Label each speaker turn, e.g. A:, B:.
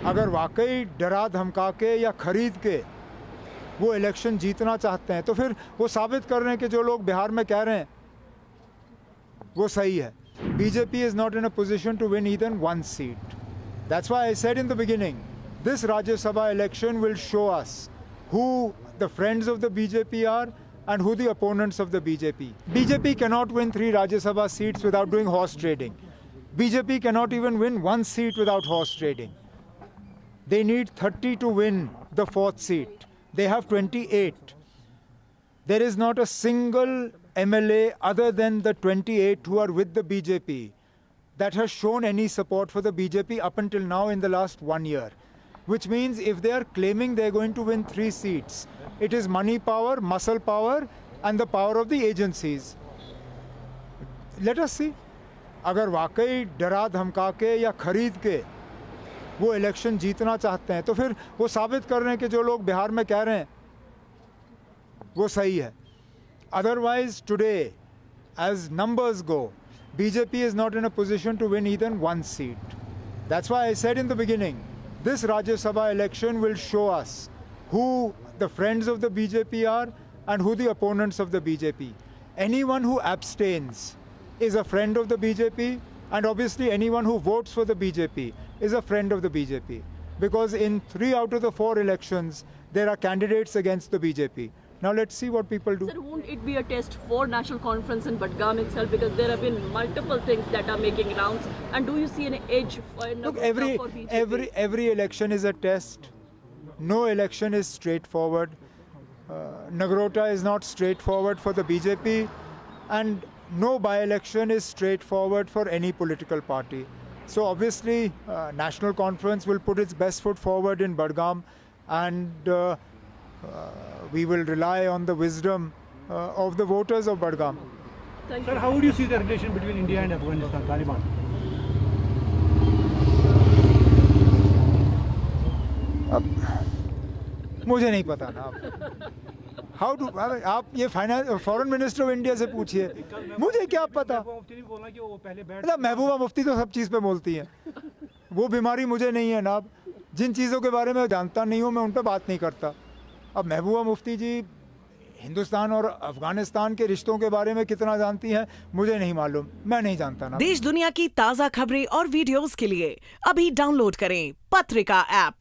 A: अगर वाकई डरा धमका के या खरीद के वो इलेक्शन जीतना चाहते हैं तो फिर वो साबित कर रहे हैं कि जो लोग बिहार में कह रहे हैं वो सही है. BJP is not in a position to win even one seat. That's why I said in the beginning, this Rajya Sabha election will show us who the friends of the BJP are and who the opponents of the BJP. BJP cannot win 3 Rajya Sabha seats without doing horse trading. BJP cannot even win 1 seat without horse trading. They need 30 to win the 4th seat. They have 28. There is not a single MLA other than the 28 who are with the BJP that has shown any support for the BJP up until now in the last 1 year. Which means if they are claiming they are going to win 3 seats, it is money power, muscle power and the power of the agencies. Let us see. अगर वाकई डरा धमका के या खरीद के वो election जीतना चाहते हैं तो फिर वो साबित कर रहे हैं कि जो लोग बिहार में कह रहे हैं वो सही है. Otherwise, today, as numbers go, BJP is not in a position to win even 1 seat. That's why I said in the beginning, this Rajya Sabha election will show us who the friends of the BJP are and who the opponents of the BJP. Anyone who abstains is a friend of the BJP, and obviously anyone who votes for the BJP is a friend of the BJP. Because in 3 out of the 4 elections, there are candidates against the BJP. Now let's see what people do.
B: Sir, won't it be a test for national conference in Budgam itself, because there have been multiple things that are making rounds, and do you see an edge for
A: Look,
B: for BJP?
A: every election is a test. No election is straightforward. Nagrota is not straightforward for the BJP, and no by-election is straightforward for any political party. So obviously, National Conference will put its best foot forward in Budgam, and we will rely on the wisdom of the voters of Budgam.
B: Thank
C: Sir,
B: you.
C: how would you see the relation between India and Afghanistan, Taliban?
A: मुझे नहीं पता ना. How to आप ये foreign minister of India से पूछिए, मुझे क्या पता. मतलब महबूबा मुफ्ती तो सब चीज़ पे बोलती हैं. वो बीमारी मुझे नहीं है ना. जिन चीज़ों के बारे में जानता नहीं हूँ मैं उन पर बात नहीं करता. अब महबूबा मुफ्ती जी हिंदुस्तान और अफगानिस्तान के रिश्तों के बारे में कितना जानती हैं मुझे नहीं मालूम. मैं नहीं जानता ना.
D: देश दुनिया की ताज़ा खबरें और वीडियोस के लिए अभी डाउनलोड करें पत्रिका ऐप.